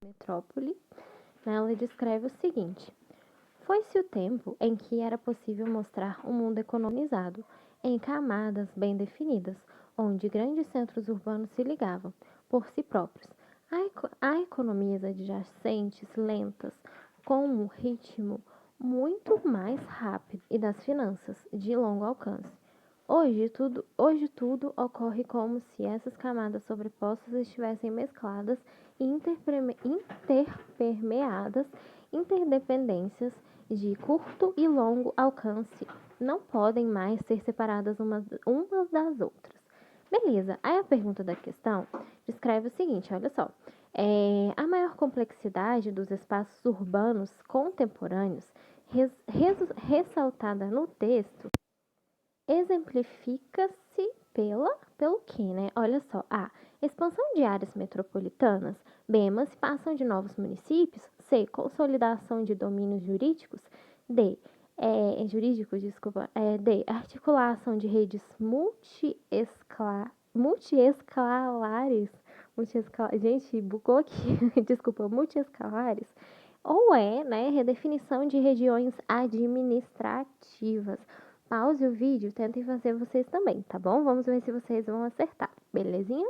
Metrópole, né, ela descreve o seguinte: foi-se o tempo em que era possível mostrar um mundo economizado, em camadas bem definidas, onde grandes centros urbanos se ligavam, por si próprios, a economias adjacentes lentas, com um ritmo muito mais rápido, e das finanças de longo alcance. Hoje tudo ocorre como se essas camadas sobrepostas estivessem mescladas e interpermeadas. Interdependências de curto e longo alcance não podem mais ser separadas umas das outras. Beleza, aí a pergunta da questão descreve o seguinte, olha só. A maior complexidade dos espaços urbanos contemporâneos, ressaltada no texto, exemplifica-se pelo que, né? Olha só, A. Expansão de áreas metropolitanas. B. Emancipação de novos municípios. C. Consolidação de domínios jurídicos. D. D. Articulação de redes multiescalares. Gente, bugou aqui. Desculpa, multiescalares. Ou né, redefinição de regiões administrativas. Pause o vídeo, tentem fazer vocês também, tá bom? Vamos ver se vocês vão acertar, belezinha?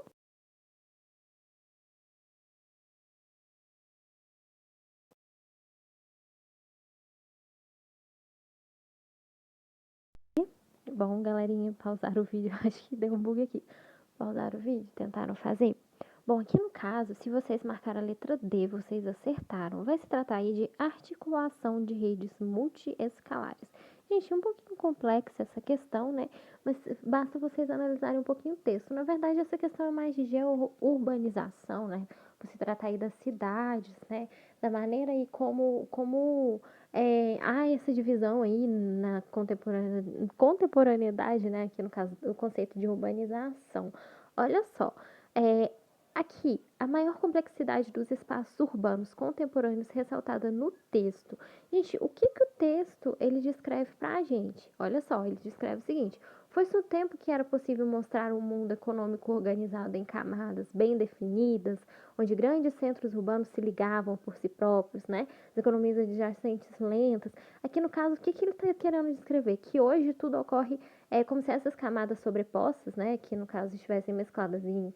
Bom, galerinha, pausar o vídeo. Acho que deu um bug aqui. Pausar o vídeo, tentaram fazer? Bom, aqui no caso, se vocês marcaram a letra D, vocês acertaram. Vai se tratar aí de articulação de redes multiescalares. Gente, é um pouquinho complexa essa questão, né? Mas basta vocês analisarem um pouquinho o texto. Na verdade, essa questão é mais de geo-urbanização, né? Por se tratar aí das cidades, né? Da maneira aí como há essa divisão aí na contemporaneidade, né? Aqui no caso, o conceito de urbanização. Olha só, é, aqui, a maior complexidade dos espaços urbanos contemporâneos ressaltada no texto. Gente, o que o texto ele descreve pra gente? Olha só, ele descreve o seguinte: foi-se o tempo que era possível mostrar um mundo econômico organizado em camadas bem definidas, onde grandes centros urbanos se ligavam por si próprios, né? As economias adjacentes lentas. Aqui no caso, o que ele está querendo descrever? Que hoje tudo ocorre como se essas camadas sobrepostas, né? Que no caso estivessem mescladas e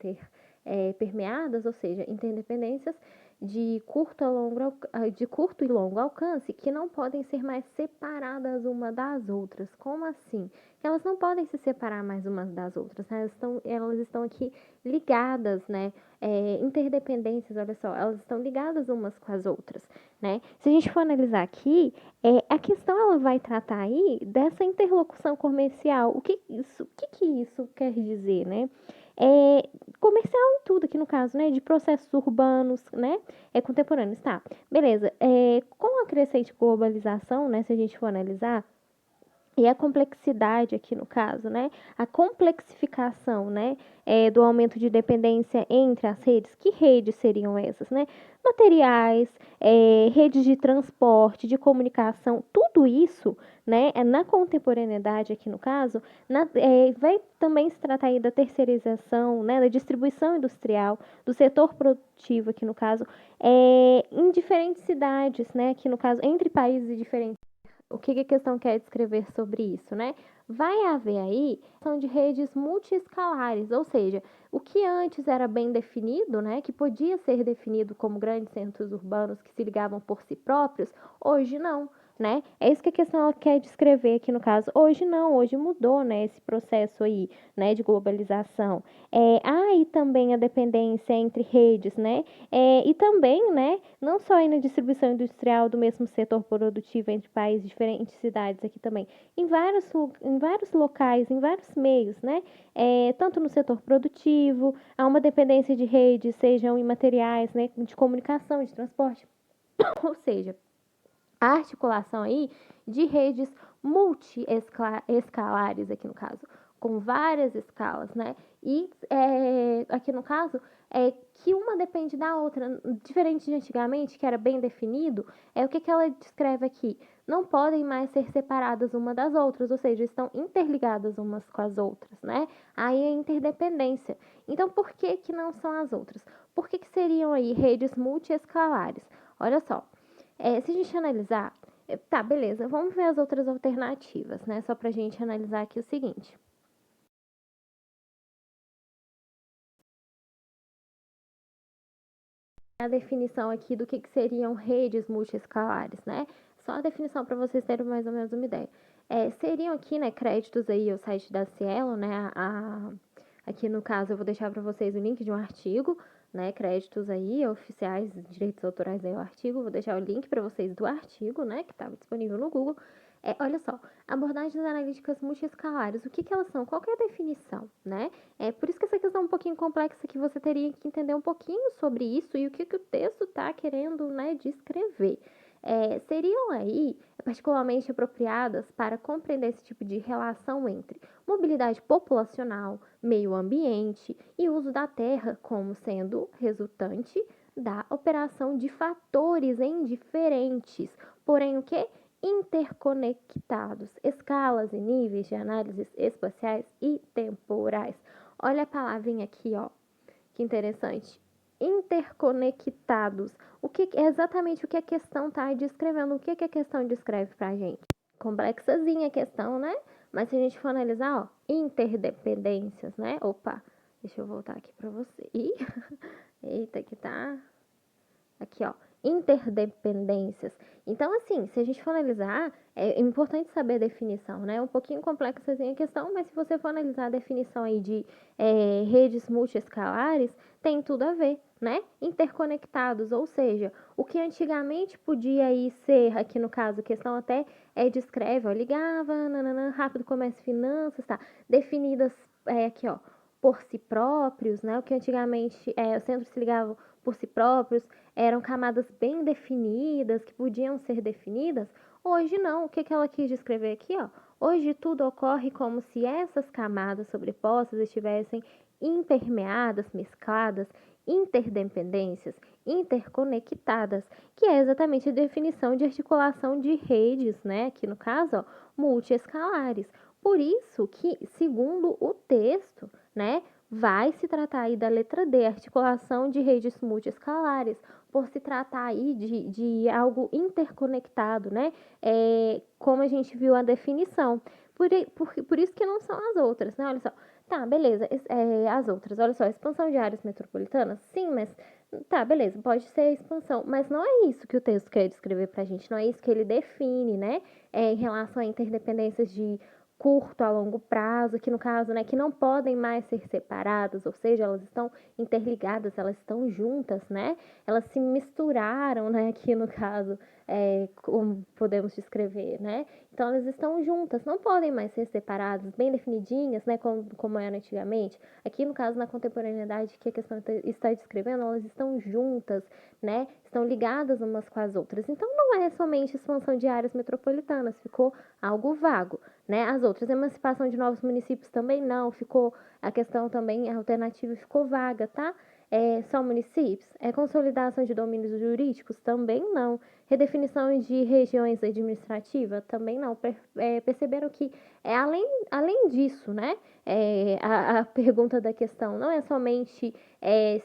permeadas, ou seja, interdependências de curto e longo alcance que não podem ser mais separadas uma das outras. Como assim? Que elas não podem se separar mais umas das outras, né? Elas estão aqui ligadas, né? Interdependências, olha só, elas estão ligadas umas com as outras, né? Se a gente for analisar aqui, a questão ela vai tratar aí dessa interlocução comercial. O que isso quer dizer, né? Comercial em tudo aqui no caso, né? De processos urbanos, né? Contemporâneos, tá? Beleza. Com a crescente globalização, né? Se a gente for analisar, e a complexidade aqui no caso, né? A complexificação, né? Do aumento de dependência entre as redes. Que redes seriam essas, né? Materiais, redes de transporte, de comunicação, tudo isso, né? Na contemporaneidade aqui no caso, vai também se tratar aí da terceirização, né? Da distribuição industrial, do setor produtivo aqui no caso, em diferentes cidades, né? Aqui no caso, entre países diferentes. O que a questão quer descrever sobre isso, né? Vai haver aí são de redes multiescalares, ou seja, o que antes era bem definido, né, que podia ser definido como grandes centros urbanos que se ligavam por si próprios, hoje não, né? É isso que a questão ela quer descrever aqui no caso. Hoje não, hoje mudou, né, esse processo aí, né, de globalização. Há aí também a dependência entre redes, né? E também, né, não só aí na distribuição industrial do mesmo setor produtivo entre países diferentes, cidades aqui também, em vários locais, em vários meios, né? Tanto no setor produtivo, há uma dependência de redes, sejam em materiais, né, de comunicação, de transporte, ou seja, a articulação aí de redes multiescalares aqui no caso, com várias escalas, né? E aqui no caso, que uma depende da outra, diferente de antigamente, que era bem definido, o que ela descreve aqui? Não podem mais ser separadas uma das outras, ou seja, estão interligadas umas com as outras, né? Aí é interdependência. Então, por que que não são as outras? Por que que seriam aí redes multiescalares? Olha só, se a gente analisar, tá, beleza, vamos ver as outras alternativas, né? Só pra gente analisar aqui o seguinte. A definição aqui do que seriam redes multiescalares, né? Só a definição para vocês terem mais ou menos uma ideia. Seriam aqui, né, créditos aí ao site da Cielo, né? Aqui no caso eu vou deixar para vocês o link de um artigo, né? Créditos aí oficiais, direitos autorais aí o artigo. Vou deixar o link para vocês do artigo, né? Que estava disponível no Google. Olha só, abordagens analíticas multiescalares, o que elas são? Qual que é a definição, né? Por isso que essa questão é um pouquinho complexa, que você teria que entender um pouquinho sobre isso e o que o texto está querendo, né, descrever. Seriam aí particularmente apropriadas para compreender esse tipo de relação entre mobilidade populacional, meio ambiente e uso da terra como sendo resultante da operação de fatores indiferentes, porém o que? Interconectados, escalas e níveis de análises espaciais e temporais. Olha a palavrinha aqui, ó, que interessante. Interconectados. O que é exatamente o que a questão está descrevendo? O que a questão descreve para a gente? Complexazinha a questão, né? Mas se a gente for analisar, ó, interdependências, né? Opa, deixa eu voltar aqui para você. Ih, eita, que tá aqui, ó, interdependências. Então, assim, se a gente for analisar, é importante saber a definição, né? É um pouquinho complexa a questão, mas se você for analisar a definição aí de redes multiescalares, tem tudo a ver, né? Interconectados, ou seja, o que antigamente podia aí ser, aqui no caso, a questão até descreve, ó, ligava, nananã, rápido comércio e finanças, tá? Definidas aqui, ó, por si próprios, né? O que antigamente os centros se ligavam por si próprios, eram camadas bem definidas, que podiam ser definidas. Hoje não. O que ela quis descrever aqui, ó? Hoje tudo ocorre como se essas camadas sobrepostas estivessem impermeadas, mescladas, interdependências, interconectadas, que é exatamente a definição de articulação de redes, né? Aqui no caso, ó, multiescalares. Por isso que, segundo o texto, né, vai se tratar aí da letra D, articulação de redes multiescalares, por se tratar aí de algo interconectado, né? Como a gente viu a definição. Por isso que não são as outras, né? Olha só. Tá, beleza. As outras, olha só, expansão de áreas metropolitanas? Sim, mas tá, beleza, pode ser expansão, mas não é isso que o texto quer descrever pra gente, não é isso que ele define, né? Em relação a interdependências de curto a longo prazo, que no caso, né, que não podem mais ser separadas, ou seja, elas estão interligadas, elas estão juntas, né? Elas se misturaram, né, aqui no caso, como podemos descrever, né? Então elas estão juntas, não podem mais ser separadas, bem definidinhas, né, como era antigamente. Aqui no caso, na contemporaneidade, que a questão está descrevendo, elas estão juntas, né? Estão ligadas umas com as outras. Então não é somente expansão de áreas metropolitanas, ficou algo vago, né? As outras, emancipação de novos municípios também não, ficou a questão também, a alternativa ficou vaga, tá? Só municípios? Consolidação de domínios jurídicos? Também não. Redefinição de regiões administrativas? Também não. Perceberam que além disso, né? A pergunta da questão não é somente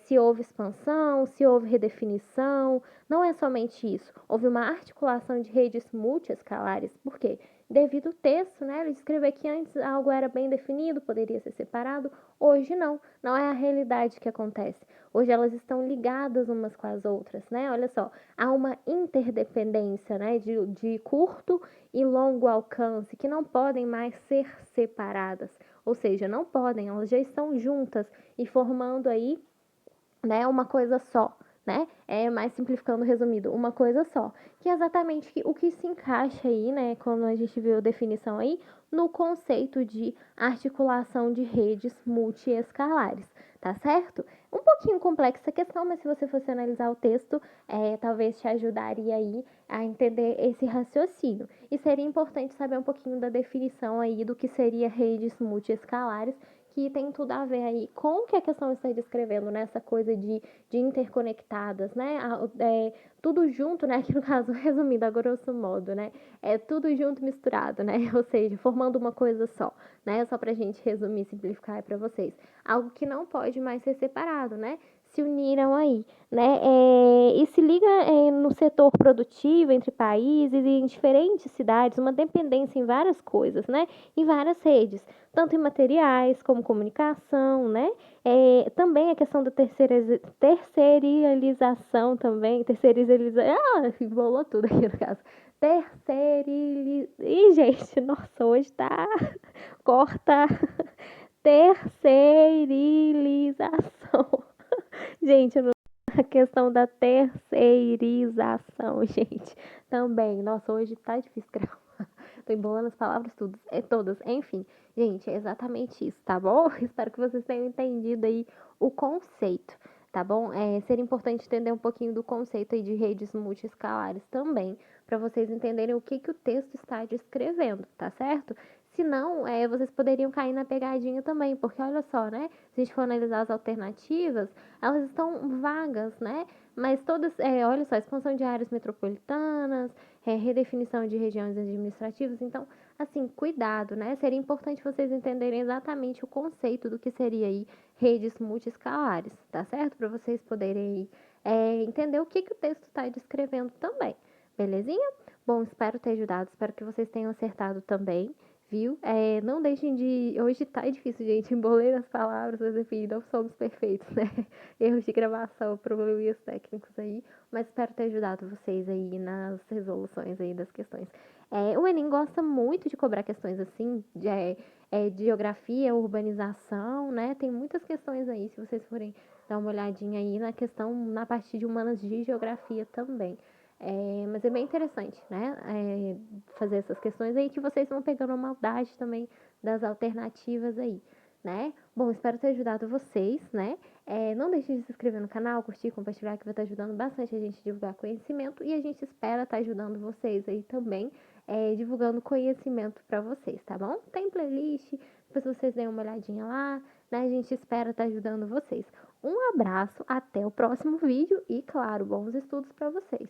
se houve expansão, se houve redefinição, não é somente isso. Houve uma articulação de redes multiescalares. Por quê? Devido ao texto, né? Ele escreveu que antes algo era bem definido, poderia ser separado. Hoje não, não é a realidade que acontece. Hoje elas estão ligadas umas com as outras, né? Olha só, há uma interdependência, né? De curto e longo alcance que não podem mais ser separadas. Ou seja, não podem, elas já estão juntas e formando aí, né, uma coisa só, né? Mais simplificando, resumido, uma coisa só. Que é exatamente o que se encaixa aí, né, quando a gente viu a definição aí, no conceito de articulação de redes multiescalares, tá certo? Um pouquinho complexa a questão, mas se você fosse analisar o texto, talvez te ajudaria aí a entender esse raciocínio. E seria importante saber um pouquinho da definição aí do que seria redes multiescalares, que tem tudo a ver aí com o que a questão está descrevendo, né? Essa coisa de interconectadas, né? Tudo junto, né? Aqui no caso, resumindo a grosso modo, né? É tudo junto misturado, né? Ou seja, formando uma coisa só, né? Só pra gente resumir e simplificar para vocês. Algo que não pode mais ser separado, né? Se uniram aí, né? E se liga no setor produtivo entre países e em diferentes cidades, uma dependência em várias coisas, né? Em várias redes, tanto em materiais como comunicação, né? Também a questão da terceirização também, embolou tudo aqui no caso. Ih, gente, nossa, hoje tá corta terceirização. Gente, a questão da terceirização, gente. Também, nossa, hoje tá difícil gravar. Tô embolando as palavras todas. Enfim, gente, é exatamente isso, tá bom? Espero que vocês tenham entendido aí o conceito, tá bom? Seria importante entender um pouquinho do conceito aí de redes multiescalares também, para vocês entenderem o que o texto está descrevendo, tá certo? Se não, vocês poderiam cair na pegadinha também, porque olha só, né? Se a gente for analisar as alternativas, elas estão vagas, né? Mas todas, olha só, expansão de áreas metropolitanas, redefinição de regiões administrativas. Então, assim, cuidado, né? Seria importante vocês entenderem exatamente o conceito do que seria aí redes multiescalares, tá certo? Para vocês poderem entender o que o texto está descrevendo também, belezinha? Bom, espero ter ajudado, espero que vocês tenham acertado também, viu? Não deixem de... Hoje tá difícil, gente, embolei as palavras, mas enfim, não somos perfeitos, né? Erros de gravação, probleminhas técnicos aí, mas espero ter ajudado vocês aí nas resoluções aí das questões. O Enem gosta muito de cobrar questões assim, de geografia, urbanização, né? Tem muitas questões aí, se vocês forem dar uma olhadinha aí na questão, na parte de humanas de geografia também. Mas é bem interessante, né? Fazer essas questões aí que vocês vão pegando a maldade também das alternativas aí, né? Bom, espero ter ajudado vocês, né? Não deixe de se inscrever no canal, curtir, compartilhar, que vai estar ajudando bastante a gente a divulgar conhecimento e a gente espera estar ajudando vocês aí também, divulgando conhecimento para vocês, tá bom? Tem playlist, depois vocês deem uma olhadinha lá, né? A gente espera estar ajudando vocês. Um abraço, até o próximo vídeo e, claro, bons estudos para vocês!